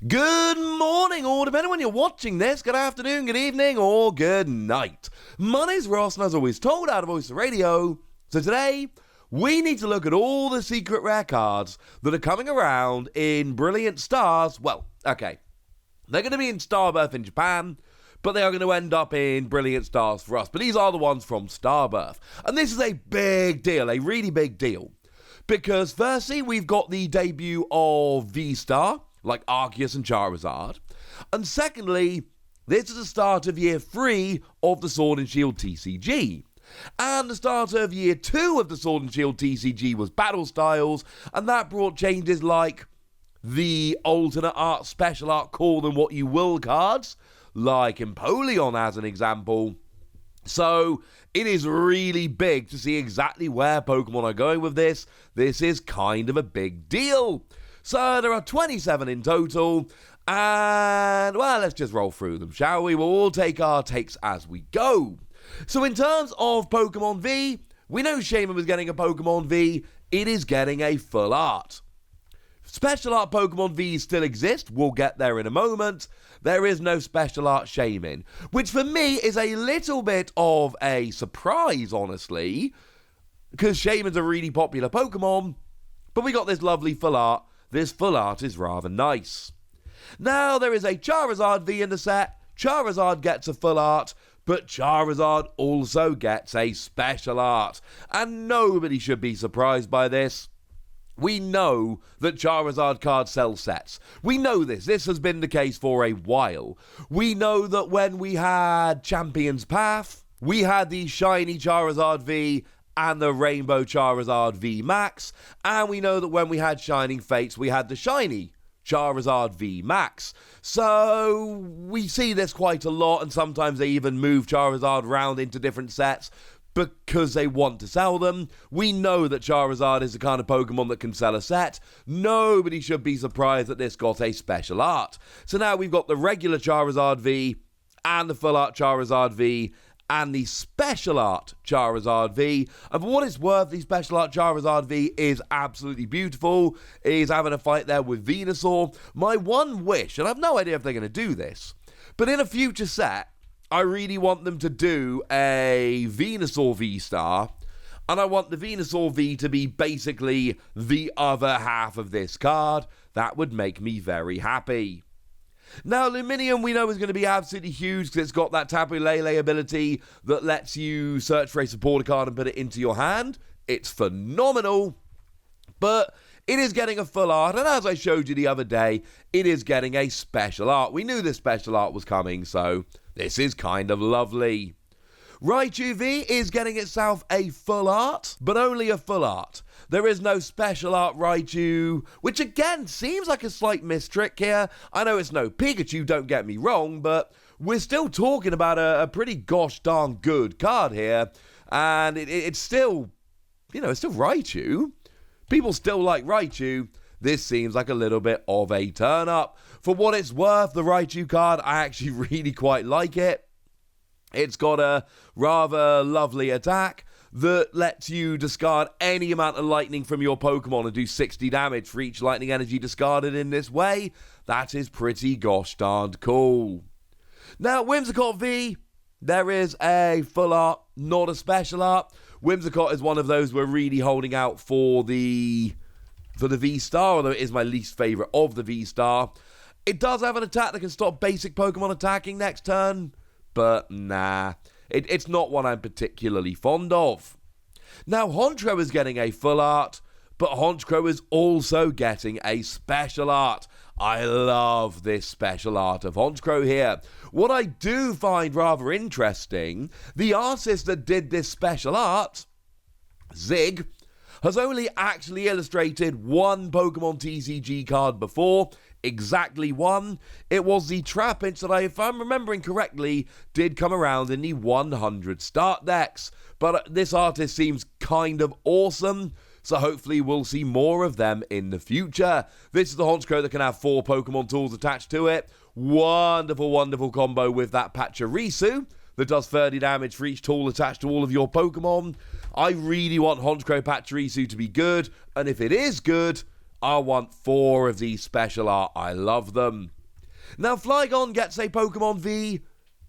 Good morning, or depending when you're watching this, good afternoon, good evening, or good night. My name's Ross, and as always told out of VSTAR Radio, so today, we need to look at all the secret rare cards that are coming around in Brilliant Stars. Well, okay, they're going to be in Starbirth in Japan, but they are going to end up in Brilliant Stars for us. But these are the ones from Starbirth. And this is a big deal, a really big deal. Because firstly, we've got the debut of VSTAR, like Arceus and Charizard. And secondly, this is the start of year 3 of the Sword and Shield TCG. And the start of year 2 of the Sword and Shield TCG was Battle Styles, and that brought changes like the alternate art, special art, call them what you will cards, like Empoleon as an example. So it is really big to see exactly where Pokemon are going with this. This is kind of a big deal. So there are 27 in total, and well, let's just roll through them, shall we? We'll all take our takes as we go. So in terms of Pokemon V, we know Shaman was getting a Pokemon V. It is getting a full art. Special art Pokemon V still exist. We'll get there in a moment. There is no special art Shaman, which for me is a little bit of a surprise, honestly, because Shaman's a really popular Pokemon, but we got this lovely full art. This full art is rather nice. Now, there is a Charizard V in the set. Charizard gets a full art, but Charizard also gets a special art. And nobody should be surprised by this. We know that Charizard cards sell sets. We know this. This has been the case for a while. We know that when we had Champion's Path, we had the shiny Charizard V and the Rainbow Charizard V Max, and we know that when we had Shining Fates, we had the shiny Charizard V Max. So we see this quite a lot, and sometimes they even move Charizard around into different sets because they want to sell them. We know that Charizard is the kind of Pokemon that can sell a set. Nobody should be surprised that this got a special art. So now we've got the regular Charizard V and the full art Charizard V and the special art Charizard V. And for what it's worth, the special art Charizard V is absolutely beautiful. He's having a fight there with Venusaur. My one wish, and I have no idea if they're going to do this, but in a future set, I really want them to do a Venusaur V-Star, and I want the Venusaur V to be basically the other half of this card. That would make me very happy. Now, Luminium we know is going to be absolutely huge because it's got that Tapu Lele ability that lets you search for a supporter card and put it into your hand. It's phenomenal, but it is getting a full art, and as I showed you the other day, it is getting a special art. We knew this special art was coming, so this is kind of lovely. Raichu V is getting itself a full art, but only a full art. There is no special art Raichu, which again seems like a slight mistrick here. I know it's no Pikachu, don't get me wrong, but we're still talking about a pretty gosh darn good card here, and it's still, it's still Raichu. People still like Raichu. This seems like a little bit of a turn up. For what it's worth, the Raichu card, I actually really quite like it. It's got a rather lovely attack that lets you discard any amount of lightning from your Pokemon and do 60 damage for each lightning energy discarded in this way. That is pretty gosh darned cool. Now, Whimsicott V, there is a full art, not a special art. Whimsicott is one of those we're really holding out for the V-Star, although it is my least favourite of the V-Star. It does have an attack that can stop basic Pokemon attacking next turn, but nah, it's not one I'm particularly fond of. Now, Honchkrow is getting a full art, but Honchkrow is also getting a special art. I love this special art of Honchkrow here. What I do find rather interesting, the artist that did this special art, Zig, has only actually illustrated one Pokemon TCG card before, exactly one. It was the Trapinch that if I'm remembering correctly, did come around in the 100 start decks. But this artist seems kind of awesome, so hopefully we'll see more of them in the future. This is the Honchkrow that can have 4 Pokemon tools attached to it. Wonderful, wonderful combo with that Pachirisu that does 30 damage for each tool attached to all of your Pokemon. I really want Honchkrow Pachirisu to be good, and if it is good, I want 4 of these special art. I love them. Now, Flygon gets a Pokemon V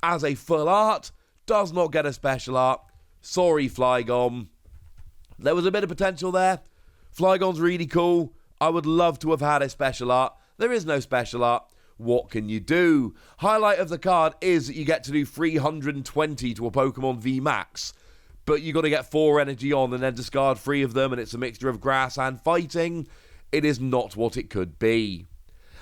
as a full art, does not get a special art. Sorry, Flygon. There was a bit of potential there. Flygon's really cool. I would love to have had a special art. There is no special art. What can you do? Highlight of the card is that you get to do 320 to a Pokemon V Max. But you got to get 4 energy on and then discard 3 of them, and it's a mixture of grass and fighting. It is not what it could be.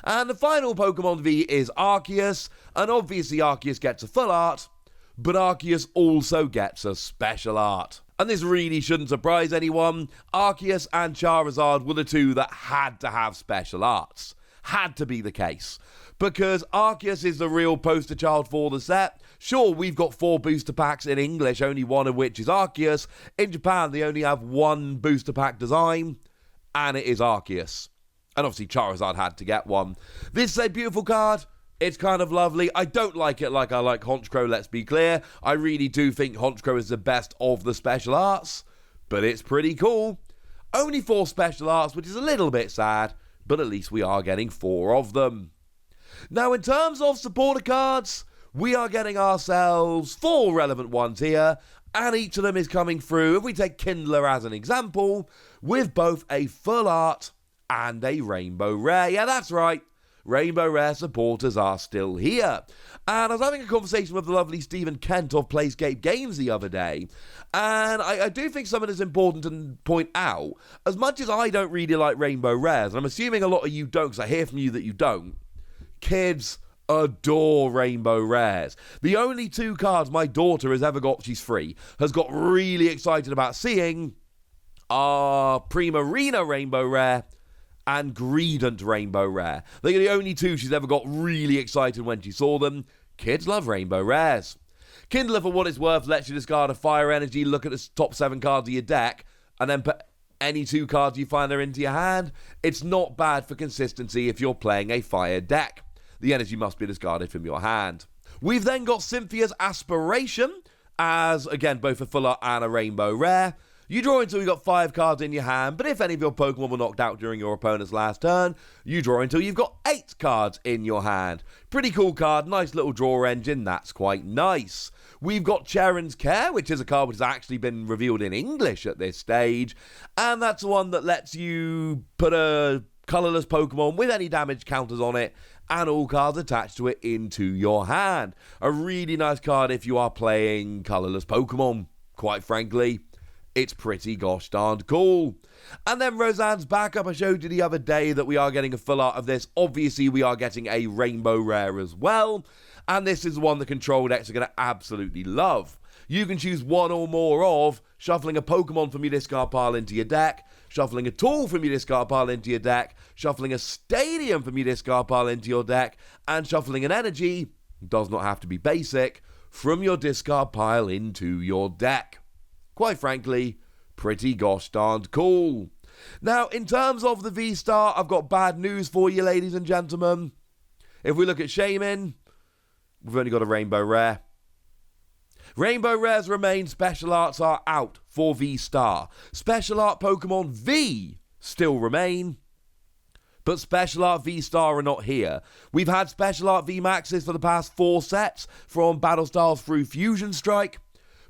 And the final Pokemon V is Arceus, and obviously Arceus gets a full art, but Arceus also gets a special art. And this really shouldn't surprise anyone. Arceus and Charizard were the 2 that had to have special arts. Had to be the case. Because Arceus is the real poster child for the set. Sure, we've got 4 booster packs in English, only one of which is Arceus. In Japan, they only have 1 booster pack design, and it is Arceus. And obviously Charizard had to get one. This is a beautiful card. It's kind of lovely. I don't like it like I like Honchkrow, let's be clear. I really do think Honchkrow is the best of the special arts. But it's pretty cool. Only 4 special arts, which is a little bit sad. But at least we are getting 4 of them. Now, in terms of supporter cards, we are getting ourselves 4 relevant ones here. And each of them is coming through, if we take Kindler as an example, with both a full art and a Rainbow Rare. Yeah, that's right. Rainbow Rare supporters are still here. And I was having a conversation with the lovely Stephen Kent of Playscape Games the other day. And I do think something is important to point out. As much as I don't really like Rainbow Rares, and I'm assuming a lot of you don't, because I hear from you that you don't, kids adore Rainbow Rares. The only 2 cards my daughter has ever got, she's 3, has got really excited about seeing are Primarina Rainbow Rare and Greedent Rainbow Rare. They're the only 2 she's ever got really excited when she saw them. Kids love Rainbow Rares. Kindler, for what it's worth, lets you discard a fire energy, look at the top 7 cards of your deck, and then put any 2 cards you find there into your hand. It's not bad for consistency if you're playing a fire deck. The energy must be discarded from your hand. We've then got Cynthia's Aspiration, as, again, both a full art and a Rainbow Rare. You draw until you've got 5 cards in your hand, but if any of your Pokemon were knocked out during your opponent's last turn, you draw until you've got 8 cards in your hand. Pretty cool card, nice little draw engine, that's quite nice. We've got Charon's Care, which is a card which has actually been revealed in English at this stage, and that's the one that lets you put a colourless Pokemon with any damage counters on it, and all cards attached to it into your hand. A really nice card if you are playing colourless Pokemon, quite frankly. It's pretty gosh darned cool. And then Roseanne's Backup. I showed you the other day that we are getting a full art of this. Obviously, we are getting a Rainbow Rare as well. And this is the one the control decks are going to absolutely love. You can choose one or more of shuffling a Pokemon from your discard pile into your deck, shuffling a tool from your discard pile into your deck, shuffling a stadium from your discard pile into your deck, and shuffling an energy, does not have to be basic, from your discard pile into your deck. Quite frankly, pretty gosh darned cool. Now, in terms of the VSTAR, I've got bad news for you, ladies and gentlemen. If we look at Shaman, we've only got a Rainbow Rare. Rainbow Rares remain, special arts are out for VSTAR. Special art Pokemon V still remain, but special art VSTAR are not here. We've had special art VMAXs for the past 4 sets, from Battle Styles through Fusion Strike.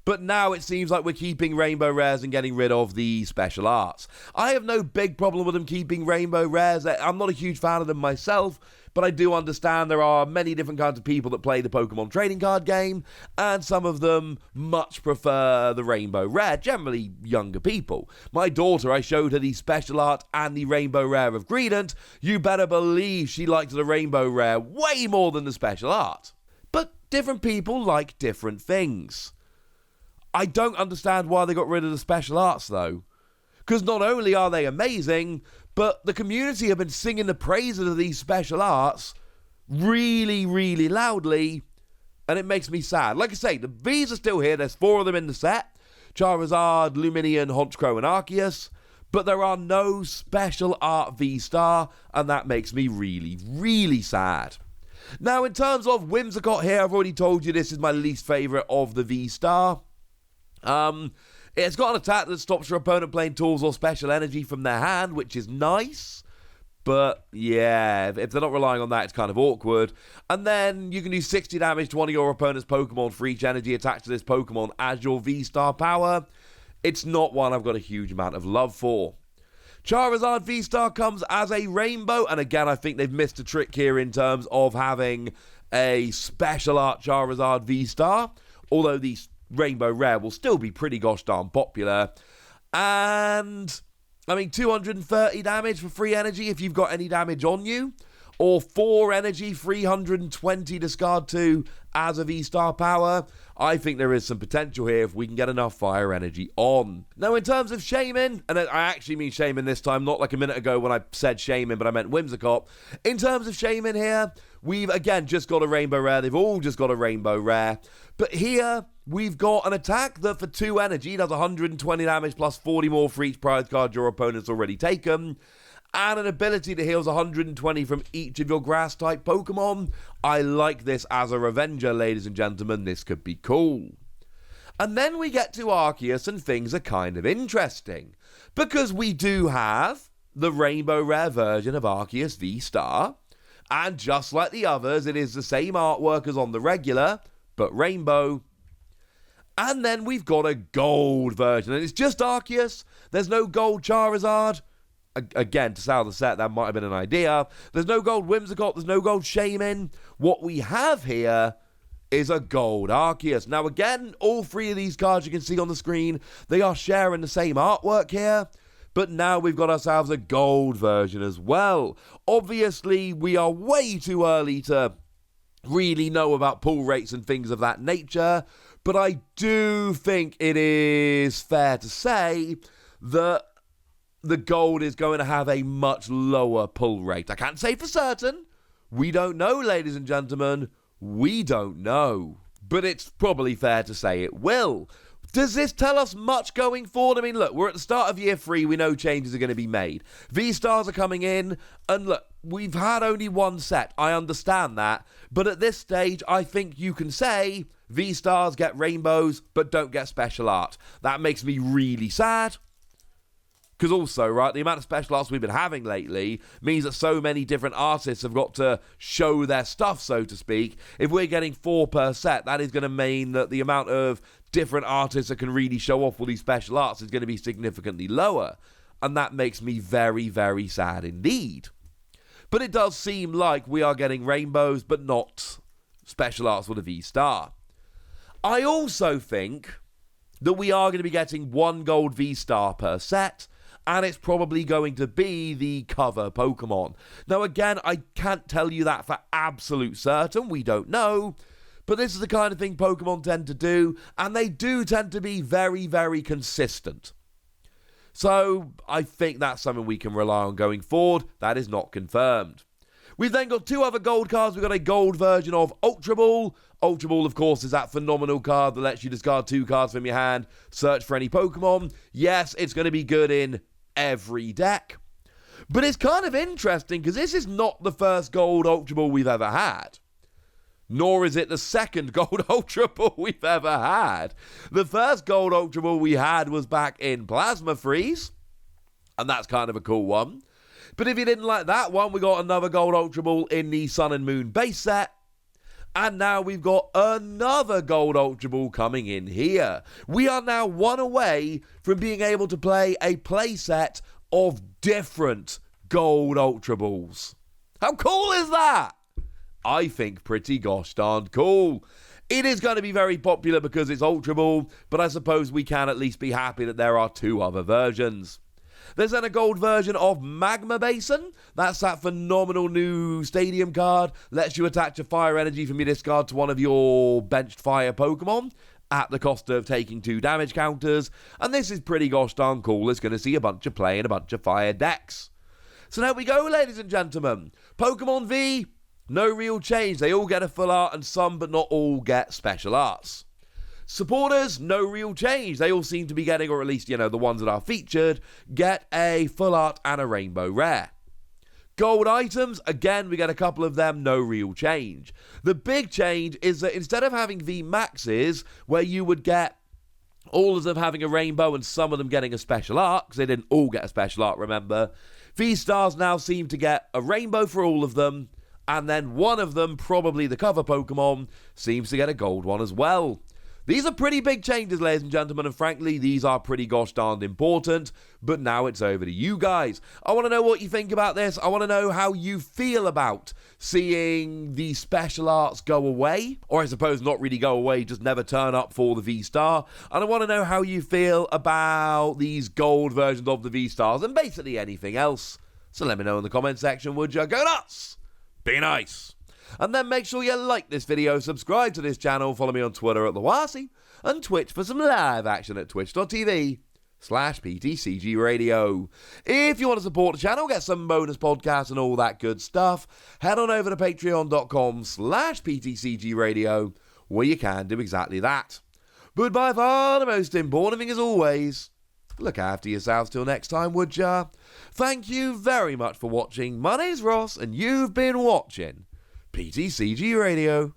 But now it seems like we're keeping Rainbow Rares and getting rid of the special arts. I have no big problem with them keeping Rainbow Rares. I'm not a huge fan of them myself, but I do understand there are many different kinds of people that play the Pokemon trading card game, and some of them much prefer the Rainbow Rare, generally younger people. My daughter, I showed her the special art and the Rainbow Rare of Greedent. You better believe she liked the Rainbow Rare way more than the special art. But different people like different things. I don't understand why they got rid of the special arts, though. Because not only are they amazing, but the community have been singing the praises of these special arts really, really loudly, and it makes me sad. Like I say, the Vs are still here. There's 4 of them in the set. Charizard, Lumineon, Honchkrow, and Arceus. But there are no special art V-Star, and that makes me really, really sad. Now, in terms of Whimsicott here, I've already told you this is my least favourite of the V-Star. It's got an attack that stops your opponent playing tools or special energy from their hand, which is nice, But yeah, if they're not relying on that, it's kind of awkward. And then you can do 60 damage to one of your opponent's Pokemon for each energy attached to this Pokemon as your V-Star power. It's not one I've got a huge amount of love for. Charizard V-Star comes as a rainbow, and again, I think they've missed a trick here in terms of having a special art Charizard V-Star, although the rainbow rare will still be pretty gosh darn popular. And, I mean, 230 damage for free energy if you've got any damage on you, or 4 energy, 320 discard 2 as a V-Star power. I think there is some potential here if we can get enough fire energy on. Now, in terms of Shaman, and I actually mean Shaman this time, not like a minute ago when I said Shaman, but I meant Whimsicott. In terms of Shaman here, we've, again, just got a rainbow rare. They've all just got a rainbow rare. But here, we've got an attack that for 2 energy does 120 damage plus 40 more for each prize card your opponent's already taken. And an ability that heals 120 from each of your grass-type Pokemon. I like this as a Revenger, ladies and gentlemen. This could be cool. And then we get to Arceus, and things are kind of interesting. Because we do have the Rainbow Rare version of Arceus V-Star. And just like the others, it is the same artwork as on the regular, but Rainbow. And then we've got a Gold version. And it's just Arceus. There's no Gold Charizard. Again, to sell the set, that might have been an idea. There's no gold Whimsicott, there's no gold Shaman. What we have here is a gold Arceus. Now again, all 3 of these cards you can see on the screen, they are sharing the same artwork here. But now we've got ourselves a gold version as well. Obviously, we are way too early to really know about pull rates and things of that nature. But I do think it is fair to say that the gold is going to have a much lower pull rate. I can't say for certain. We don't know, ladies and gentlemen. We don't know. But it's probably fair to say it will. Does this tell us much going forward? I mean, look, we're at the start of year 3. We know changes are going to be made. V-Stars are coming in. And look, we've had only one set. I understand that. But at this stage, I think you can say V-Stars get rainbows, but don't get special art. That makes me really sad. Because also, right, the amount of special arts we've been having lately means that so many different artists have got to show their stuff, so to speak. If we're getting 4 per set, that is going to mean that the amount of different artists that can really show off all these special arts is going to be significantly lower. And that makes me very, very sad indeed. But it does seem like we are getting rainbows, but not special arts with a V-Star. I also think that we are going to be getting 1 gold V-Star per set. And it's probably going to be the cover Pokemon. Now, again, I can't tell you that for absolute certain. We don't know. But this is the kind of thing Pokemon tend to do. And they do tend to be very, very consistent. So, I think that's something we can rely on going forward. That is not confirmed. We've then got 2 other gold cards. We've got a gold version of Ultra Ball. Ultra Ball, of course, is that phenomenal card that lets you discard 2 cards from your hand, search for any Pokemon. Yes, it's going to be good in every deck. But it's kind of interesting because this is not the first gold Ultra Ball we've ever had. Nor is it the second gold Ultra Ball we've ever had. The first gold Ultra Ball we had was back in Plasma Freeze. And that's kind of a cool one. But if you didn't like that one, we got another gold Ultra Ball in the Sun and Moon base set. And now we've got another gold Ultra Ball coming in here. We are now 1 away from being able to play a playset of different gold Ultra Balls. How cool is that? I think pretty gosh darn cool. It is going to be very popular because it's Ultra Ball, but I suppose we can at least be happy that there are 2 other versions. There's then a gold version of Magma Basin. That's that phenomenal new stadium card. Lets you attach a fire energy from your discard to one of your benched fire Pokemon at the cost of taking 2 damage counters. And this is pretty gosh darn cool. It's going to see a bunch of play in a bunch of fire decks. So there we go, ladies and gentlemen. Pokemon V, no real change. They all get a full art and some, but not all, get special arts. Supporters, no real change. They all seem to be getting, or at least, the ones that are featured, get a full art and a rainbow rare. Gold items, again, we get a couple of them, no real change. The big change is that instead of having V-Maxes, where you would get all of them having a rainbow and some of them getting a special art, because they didn't all get a special art, remember, VSTARs now seem to get a rainbow for all of them, and then one of them, probably the cover Pokémon, seems to get a gold one as well. These are pretty big changes, ladies and gentlemen, and frankly, these are pretty gosh darned important, but now it's over to you guys. I want to know what you think about this. I want to know how you feel about seeing the special arts go away, or I suppose not really go away, just never turn up for the V-Star, and I want to know how you feel about these gold versions of the V-Stars, and basically anything else. So let me know in the comment section, would you? Go nuts! Be nice! And then make sure you like this video, subscribe to this channel, follow me on Twitter at TheWasi, and Twitch for some live action at twitch.tv/PTCG Radio. If you want to support the channel, get some bonus podcasts and all that good stuff, head on over to patreon.com/PTCG Radio, where you can do exactly that. But by far the most important thing, as always, look after yourselves till next time, would ya? Thank you very much for watching. My name's Ross, and you've been watching PTCG Radio.